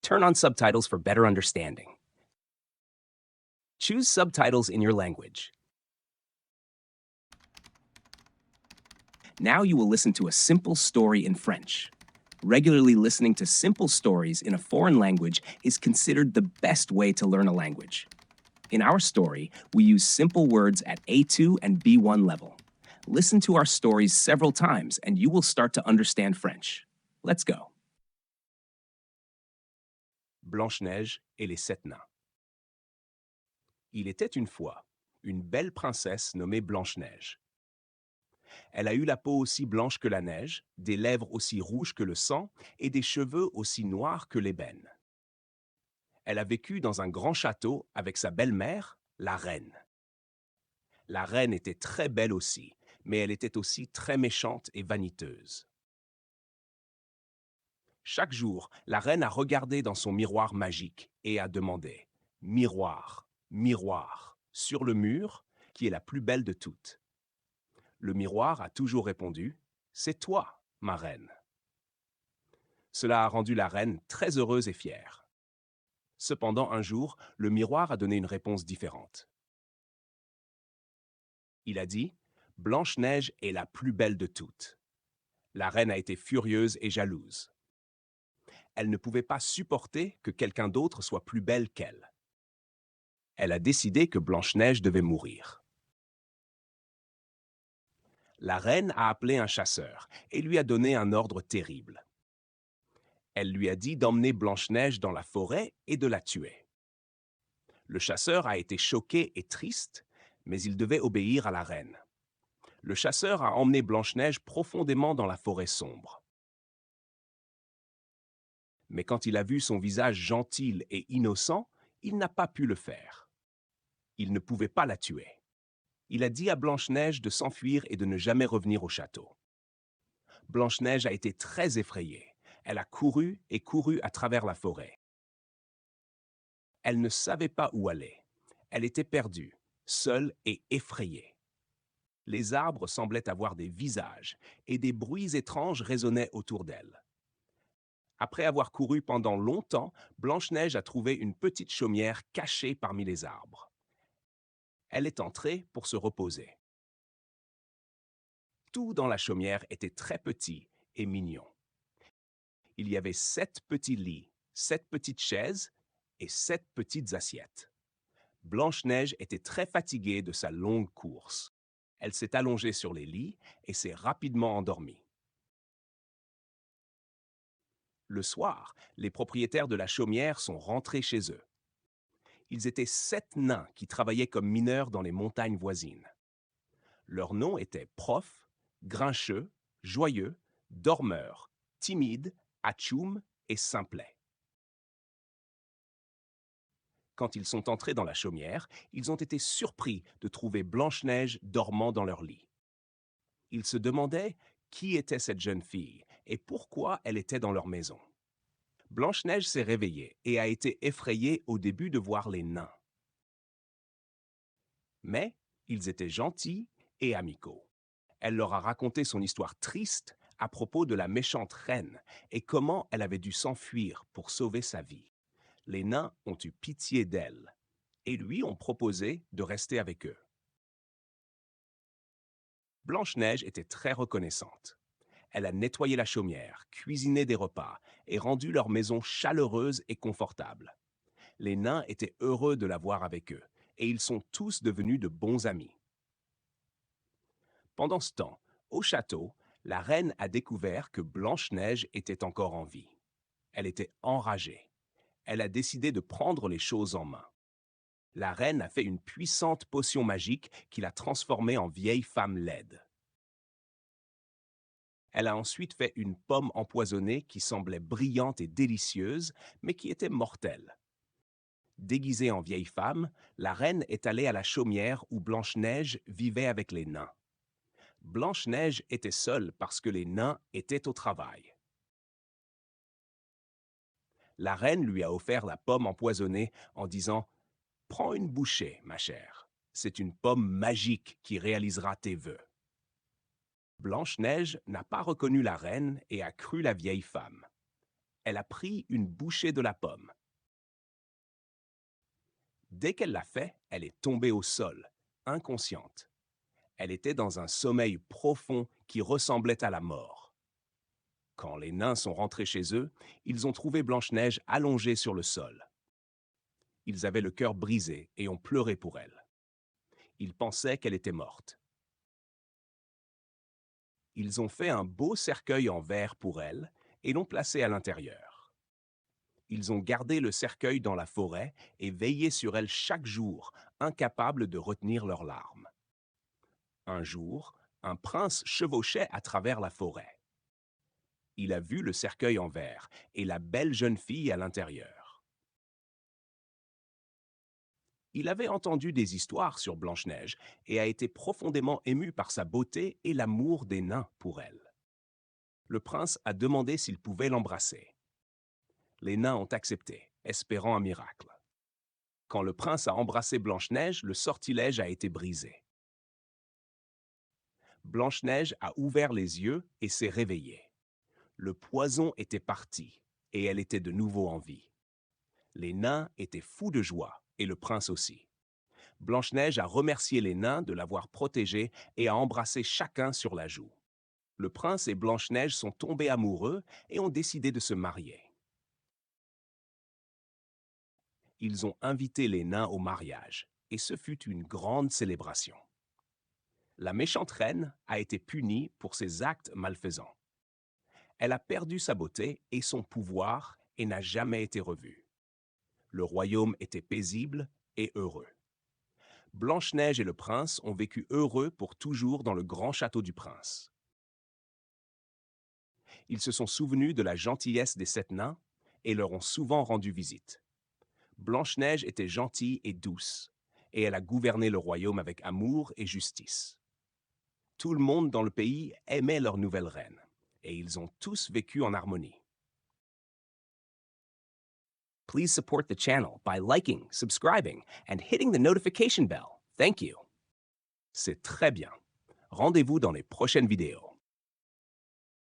Turn on subtitles for better understanding. Choose subtitles in your language. Now you will listen to a simple story in French. Regularly listening to simple stories in a foreign language is considered the best way to learn a language. In our story, we use simple words at A2 and B1 level. Listen to our stories several times and you will start to understand French. Let's go. Blanche-Neige et les sept nains. Il était une fois une belle princesse nommée Blanche-Neige. Elle a eu la peau aussi blanche que la neige, des lèvres aussi rouges que le sang et des cheveux aussi noirs que l'ébène. Elle a vécu dans un grand château avec sa belle-mère, la reine. La reine était très belle aussi, mais elle était aussi très méchante et vaniteuse. Chaque jour, la reine a regardé dans son miroir magique et a demandé « Miroir, miroir, sur le mur, qui est la plus belle de toutes ?» Le miroir a toujours répondu « C'est toi, ma reine !» Cela a rendu la reine très heureuse et fière. Cependant, un jour, le miroir a donné une réponse différente. Il a dit « Blanche-Neige est la plus belle de toutes ». La reine a été furieuse et jalouse. Elle ne pouvait pas supporter que quelqu'un d'autre soit plus belle qu'elle. Elle a décidé que Blanche-Neige devait mourir. La reine a appelé un chasseur et lui a donné un ordre terrible. Elle lui a dit d'emmener Blanche-Neige dans la forêt et de la tuer. Le chasseur a été choqué et triste, mais il devait obéir à la reine. Le chasseur a emmené Blanche-Neige profondément dans la forêt sombre. Mais quand il a vu son visage gentil et innocent, il n'a pas pu le faire. Il ne pouvait pas la tuer. Il a dit à Blanche-Neige de s'enfuir et de ne jamais revenir au château. Blanche-Neige a été très effrayée. Elle a couru et couru à travers la forêt. Elle ne savait pas où aller. Elle était perdue, seule et effrayée. Les arbres semblaient avoir des visages et des bruits étranges résonnaient autour d'elle. Après avoir couru pendant longtemps, Blanche-Neige a trouvé une petite chaumière cachée parmi les arbres. Elle est entrée pour se reposer. Tout dans la chaumière était très petit et mignon. Il y avait 7 petits lits, 7 petites chaises et 7 petites assiettes. Blanche-Neige était très fatiguée de sa longue course. Elle s'est allongée sur les lits et s'est rapidement endormie. Le soir, les propriétaires de la chaumière sont rentrés chez eux. Ils étaient 7 nains qui travaillaient comme mineurs dans les montagnes voisines. Leurs noms étaient Prof, Grincheux, Joyeux, Dormeur, Timide, Atchoum et Simplet. Quand ils sont entrés dans la chaumière, ils ont été surpris de trouver Blanche-Neige dormant dans leur lit. Ils se demandaient qui était cette jeune fille et pourquoi elle était dans leur maison. Blanche-Neige s'est réveillée et a été effrayée au début de voir les nains. Mais ils étaient gentils et amicaux. Elle leur a raconté son histoire triste à propos de la méchante reine et comment elle avait dû s'enfuir pour sauver sa vie. Les nains ont eu pitié d'elle et lui ont proposé de rester avec eux. Blanche-Neige était très reconnaissante. Elle a nettoyé la chaumière, cuisiné des repas et rendu leur maison chaleureuse et confortable. Les nains étaient heureux de la voir avec eux et ils sont tous devenus de bons amis. Pendant ce temps, au château, la reine a découvert que Blanche-Neige était encore en vie. Elle était enragée. Elle a décidé de prendre les choses en main. La reine a fait une puissante potion magique qui l'a transformée en vieille femme laide. Elle a ensuite fait une pomme empoisonnée qui semblait brillante et délicieuse, mais qui était mortelle. Déguisée en vieille femme, la reine est allée à la chaumière où Blanche-Neige vivait avec les nains. Blanche-Neige était seule parce que les nains étaient au travail. La reine lui a offert la pomme empoisonnée en disant « Prends une bouchée, ma chère. C'est une pomme magique qui réalisera tes vœux. » Blanche-Neige n'a pas reconnu la reine et a cru la vieille femme. Elle a pris une bouchée de la pomme. Dès qu'elle l'a fait, elle est tombée au sol, inconsciente. Elle était dans un sommeil profond qui ressemblait à la mort. Quand les nains sont rentrés chez eux, ils ont trouvé Blanche-Neige allongée sur le sol. Ils avaient le cœur brisé et ont pleuré pour elle. Ils pensaient qu'elle était morte. Ils ont fait un beau cercueil en verre pour elle et l'ont placé à l'intérieur. Ils ont gardé le cercueil dans la forêt et veillé sur elle chaque jour, incapables de retenir leurs larmes. Un jour, un prince chevauchait à travers la forêt. Il a vu le cercueil en verre et la belle jeune fille à l'intérieur. Il avait entendu des histoires sur Blanche-Neige et a été profondément ému par sa beauté et l'amour des nains pour elle. Le prince a demandé s'il pouvait l'embrasser. Les nains ont accepté, espérant un miracle. Quand le prince a embrassé Blanche-Neige, le sortilège a été brisé. Blanche-Neige a ouvert les yeux et s'est réveillée. Le poison était parti et elle était de nouveau en vie. Les nains étaient fous de joie et le prince aussi. Blanche-Neige a remercié les nains de l'avoir protégée et a embrassé chacun sur la joue. Le prince et Blanche-Neige sont tombés amoureux et ont décidé de se marier. Ils ont invité les nains au mariage et ce fut une grande célébration. La méchante reine a été punie pour ses actes malfaisants. Elle a perdu sa beauté et son pouvoir et n'a jamais été revue. Le royaume était paisible et heureux. Blanche-Neige et le prince ont vécu heureux pour toujours dans le grand château du prince. Ils se sont souvenus de la gentillesse des 7 nains et leur ont souvent rendu visite. Blanche-Neige était gentille et douce, et elle a gouverné le royaume avec amour et justice. Tout le monde dans le pays aimait leur nouvelle reine, et ils ont tous vécu en harmonie. Please support the channel by liking, subscribing, and hitting the notification bell. Thank you. C'est très bien. Rendez-vous dans les prochaines vidéos.